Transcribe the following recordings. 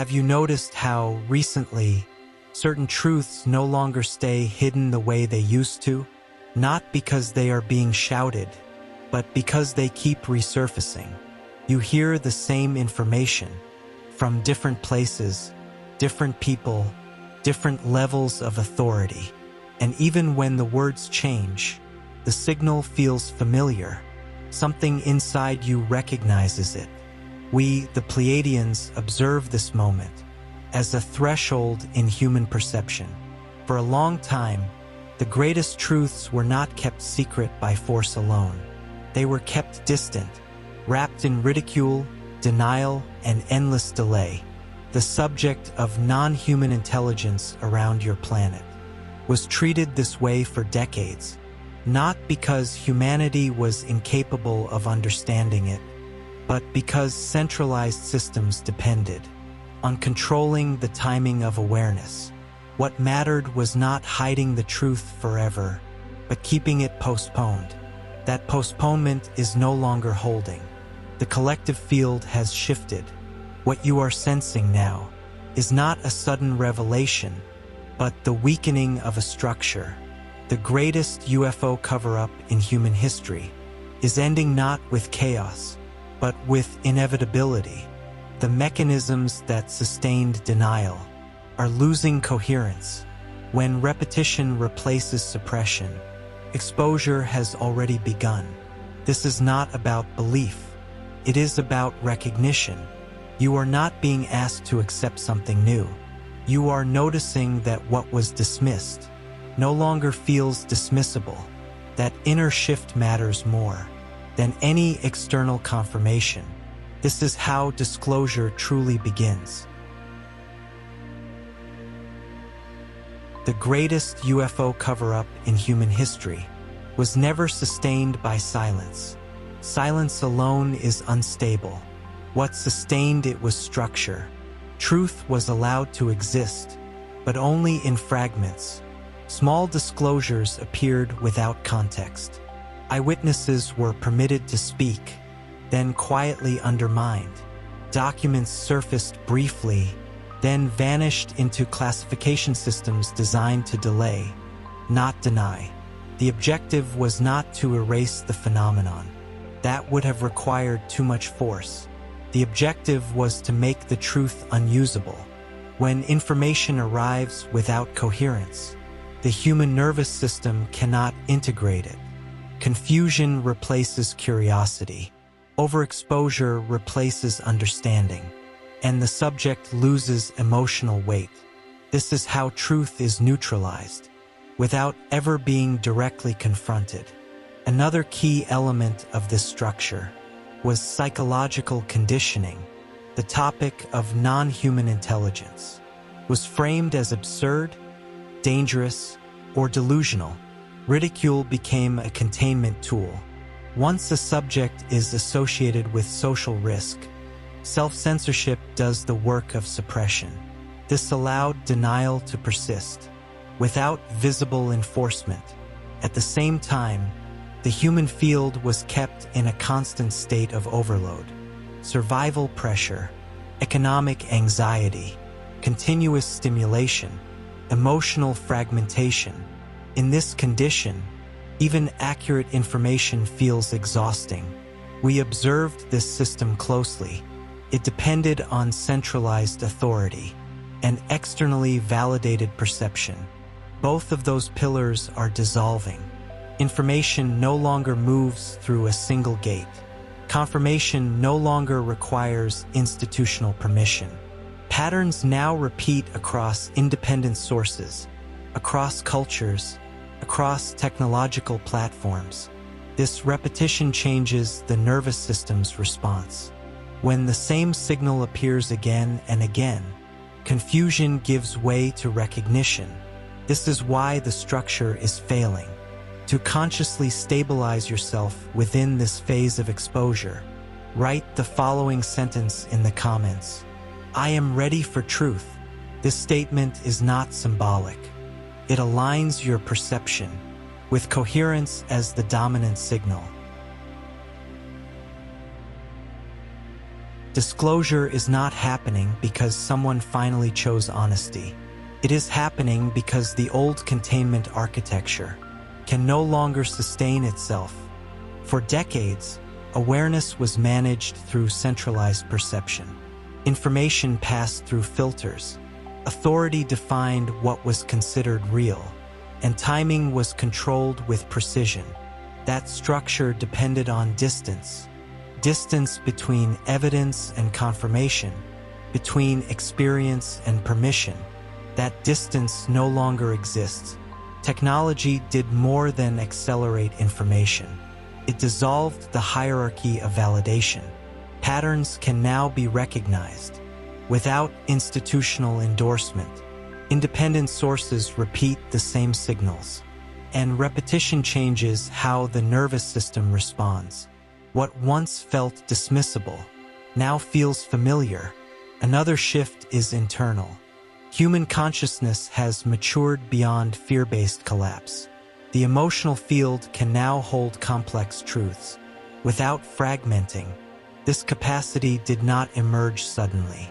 Have you noticed how, recently, certain truths no longer stay hidden the way they used to? Not because they are being shouted, but because they keep resurfacing. You hear the same information from different places, different people, different levels of authority. And even when the words change, the signal feels familiar. Something inside you recognizes it. We, the Pleiadians, observe this moment as a threshold in human perception. For a long time, the greatest truths were not kept secret by force alone. They were kept distant, wrapped in ridicule, denial, and endless delay. The subject of non-human intelligence around your planet was treated this way for decades, not because humanity was incapable of understanding it, but because centralized systems depended on controlling the timing of awareness. What mattered was not hiding the truth forever, but keeping it postponed. That postponement is no longer holding. The collective field has shifted. What you are sensing now is not a sudden revelation, but the weakening of a structure. The greatest UFO cover-up in human history is ending not with chaos, but with inevitability. The mechanisms that sustained denial are losing coherence. When repetition replaces suppression, exposure has already begun. This is not about belief. It is about recognition. You are not being asked to accept something new. You are noticing that what was dismissed no longer feels dismissible. That inner shift matters more than any external confirmation. This is how disclosure truly begins. The greatest UFO cover-up in human history was never sustained by silence. Silence alone is unstable. What sustained it was structure. Truth was allowed to exist, but only in fragments. Small disclosures appeared without context. Eyewitnesses were permitted to speak, then quietly undermined. Documents surfaced briefly, then vanished into classification systems designed to delay, not deny. The objective was not to erase the phenomenon. That would have required too much force. The objective was to make the truth unusable. When information arrives without coherence, the human nervous system cannot integrate it. Confusion replaces curiosity. Overexposure replaces understanding, and the subject loses emotional weight. This is how truth is neutralized, without ever being directly confronted. Another key element of this structure was psychological conditioning. The topic of non-human intelligence was framed as absurd, dangerous, or delusional. Ridicule became a containment tool. Once a subject is associated with social risk, self-censorship does the work of suppression. This allowed denial to persist, without visible enforcement. At the same time, the human field was kept in a constant state of overload. Survival pressure, economic anxiety, continuous stimulation, emotional fragmentation. In this condition, even accurate information feels exhausting. We observed this system closely. It depended on centralized authority and externally validated perception. Both of those pillars are dissolving. Information no longer moves through a single gate. Confirmation no longer requires institutional permission. Patterns now repeat across independent sources, across cultures, across technological platforms. This repetition changes the nervous system's response. When the same signal appears again and again, confusion gives way to recognition. This is why the structure is failing. To consciously stabilize yourself within this phase of exposure, write the following sentence in the comments. I am ready for truth. This statement is not symbolic. It aligns your perception with coherence as the dominant signal. Disclosure is not happening because someone finally chose honesty. It is happening because the old containment architecture can no longer sustain itself. For decades, awareness was managed through centralized perception. Information passed through filters. Authority defined what was considered real, and timing was controlled with precision. That structure depended on distance. Distance between evidence and confirmation, between experience and permission. That distance no longer exists. Technology did more than accelerate information. It dissolved the hierarchy of validation. Patterns can now be recognized without institutional endorsement. Independent sources repeat the same signals, and repetition changes how the nervous system responds. What once felt dismissible now feels familiar. Another shift is internal. Human consciousness has matured beyond fear-based collapse. The emotional field can now hold complex truths without fragmenting. This capacity did not emerge suddenly.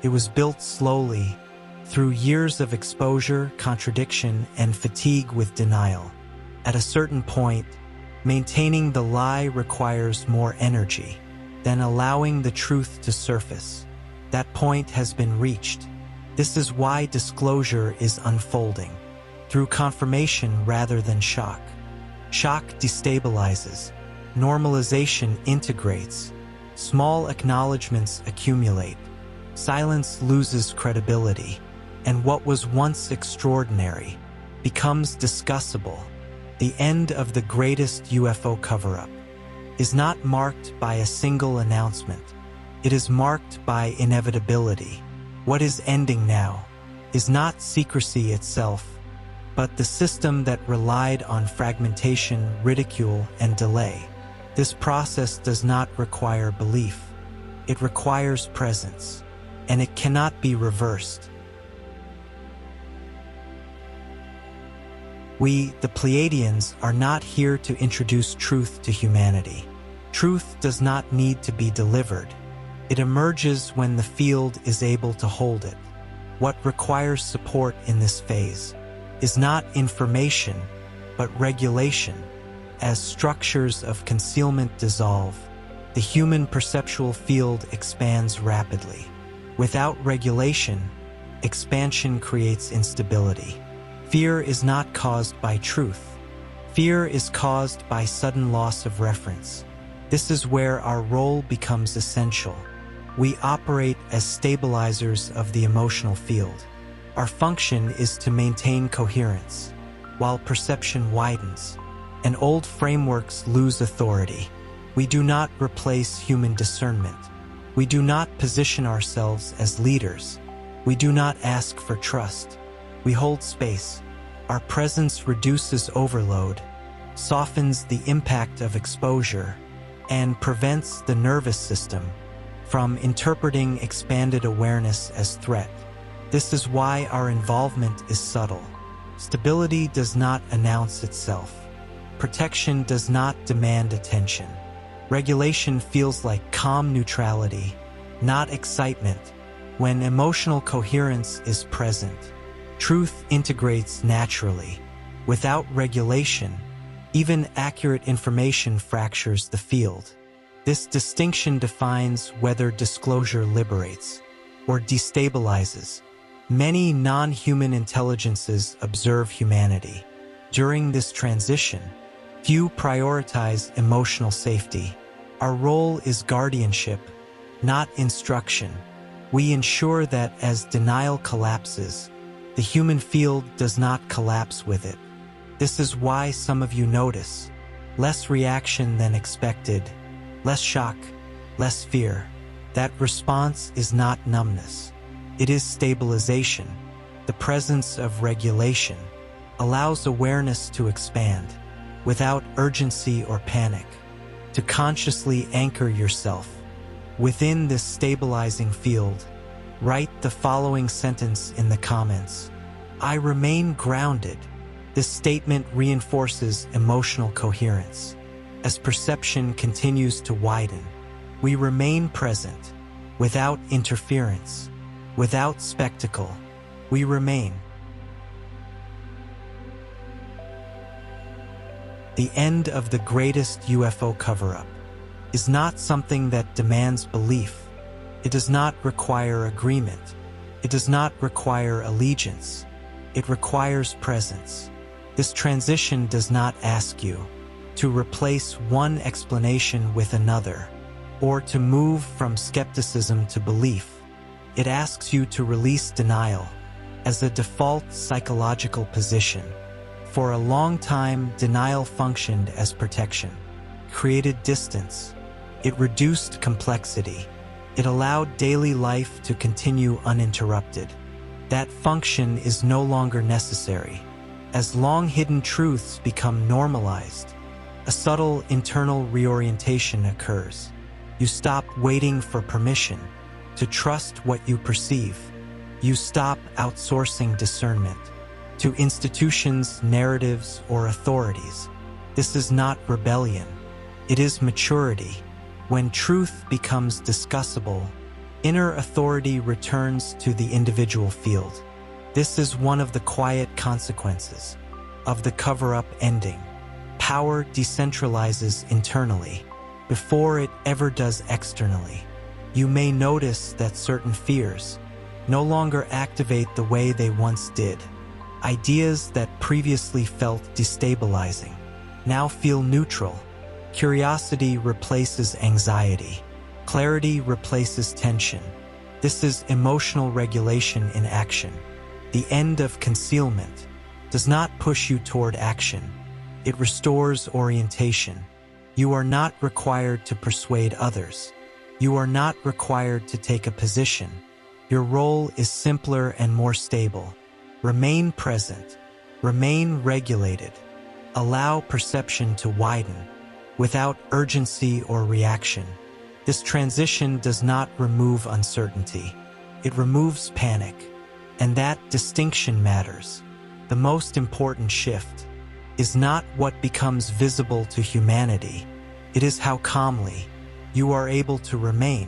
It was built slowly through years of exposure, contradiction, and fatigue with denial. At a certain point, maintaining the lie requires more energy than allowing the truth to surface. That point has been reached. This is why disclosure is unfolding, through confirmation rather than shock. Shock destabilizes. Normalization integrates. Small acknowledgments accumulate. Silence loses credibility, and what was once extraordinary becomes discussable. The end of the greatest UFO cover-up is not marked by a single announcement. It is marked by inevitability. What is ending now is not secrecy itself, but the system that relied on fragmentation, ridicule, and delay. This process does not require belief. It requires presence, and it cannot be reversed. We, the Pleiadians, are not here to introduce truth to humanity. Truth does not need to be delivered. It emerges when the field is able to hold it. What requires support in this phase is not information, but regulation. As structures of concealment dissolve, the human perceptual field expands rapidly. Without regulation, expansion creates instability. Fear is not caused by truth. Fear is caused by sudden loss of reference. This is where our role becomes essential. We operate as stabilizers of the emotional field. Our function is to maintain coherence, while perception widens, and old frameworks lose authority. We do not replace human discernment. We do not position ourselves as leaders. We do not ask for trust. We hold space. Our presence reduces overload, softens the impact of exposure, and prevents the nervous system from interpreting expanded awareness as threat. This is why our involvement is subtle. Stability does not announce itself. Protection does not demand attention. Regulation feels like calm neutrality, not excitement. When emotional coherence is present, truth integrates naturally. Without regulation, even accurate information fractures the field. This distinction defines whether disclosure liberates or destabilizes. Many non-human intelligences observe humanity. During this transition, few prioritize emotional safety. Our role is guardianship, not instruction. We ensure that as denial collapses, the human field does not collapse with it. This is why some of you notice less reaction than expected, less shock, less fear. That response is not numbness. It is stabilization. The presence of regulation allows awareness to expand without urgency or panic. To consciously anchor yourself within this stabilizing field, write the following sentence in the comments. I remain grounded. This statement reinforces emotional coherence. As perception continues to widen, we remain present. without interference, without spectacle. We remain. The end of the greatest UFO cover-up is not something that demands belief. It does not require agreement. It does not require allegiance. It requires presence. This transition does not ask you to replace one explanation with another, or to move from skepticism to belief. It asks you to release denial as a default psychological position. For a long time, denial functioned as protection, created distance. It reduced complexity. It allowed daily life to continue uninterrupted. That function is no longer necessary. As long-hidden truths become normalized, a subtle internal reorientation occurs. You stop waiting for permission to trust what you perceive. You stop outsourcing discernment to institutions, narratives, or authorities. This is not rebellion. It is maturity. When truth becomes discussable, inner authority returns to the individual field. This is one of the quiet consequences of the cover-up ending. Power decentralizes internally before it ever does externally. You may notice that certain fears no longer activate the way they once did. Ideas that previously felt destabilizing now feel neutral. Curiosity replaces anxiety. Clarity replaces tension. This is emotional regulation in action. The end of concealment does not push you toward action. It restores orientation. You are not required to persuade others. You are not required to take a position. Your role is simpler and more stable. Remain present. Remain regulated. Allow perception to widen without urgency or reaction. This transition does not remove uncertainty. It removes panic. And that distinction matters. The most important shift is not what becomes visible to humanity. It is how calmly you are able to remain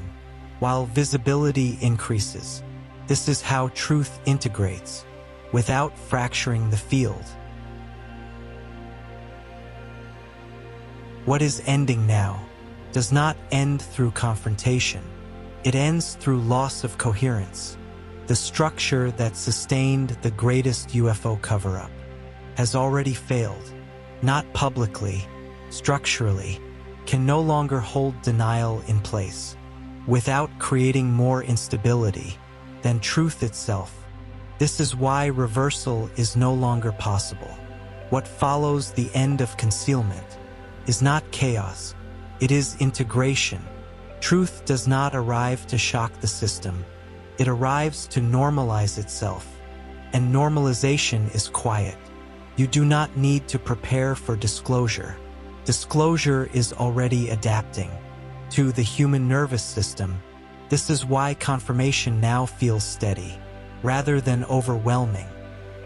while visibility increases. This is how truth integrates without fracturing the field. What is ending now does not end through confrontation. It ends through loss of coherence. The structure that sustained the greatest UFO cover-up has already failed. Not publicly, structurally, can no longer hold denial in place without creating more instability than truth itself. This is why reversal is no longer possible. What follows the end of concealment is not chaos, it is integration. Truth does not arrive to shock the system. It arrives to normalize itself, and normalization is quiet. You do not need to prepare for disclosure. Disclosure is already adapting to the human nervous system. This is why confirmation now feels steady, rather than overwhelming.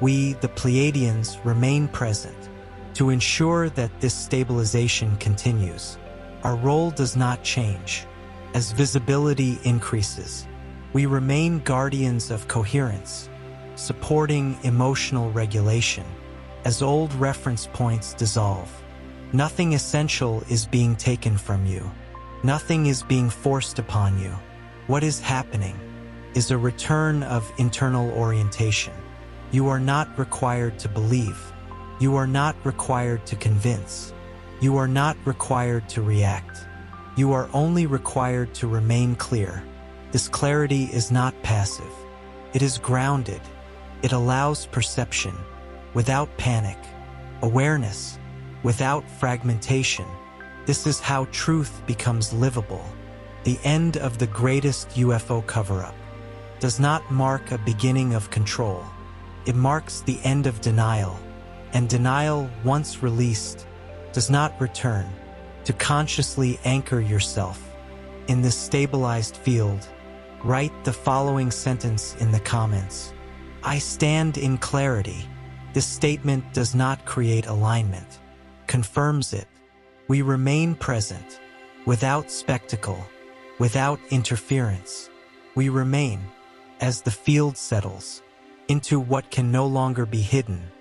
We, the Pleiadians, remain present to ensure that this stabilization continues. Our role does not change. As visibility increases, we remain guardians of coherence, supporting emotional regulation. As old reference points dissolve, nothing essential is being taken from you. Nothing is being forced upon you. What is happening is a return of internal orientation. You are not required to believe. You are not required to convince. You are not required to react. You are only required to remain clear. This clarity is not passive. It is grounded. It allows perception without panic, awareness without fragmentation. This is how truth becomes livable. The end of the greatest UFO cover-up does not mark a beginning of control. It marks the end of denial, and denial, once released, does not return. To consciously anchor yourself in this stabilized field, write the following sentence in the comments. I stand in clarity. This statement does not create alignment, confirms it. We remain present, without spectacle, without interference. We remain, as the field settles, into what can no longer be hidden,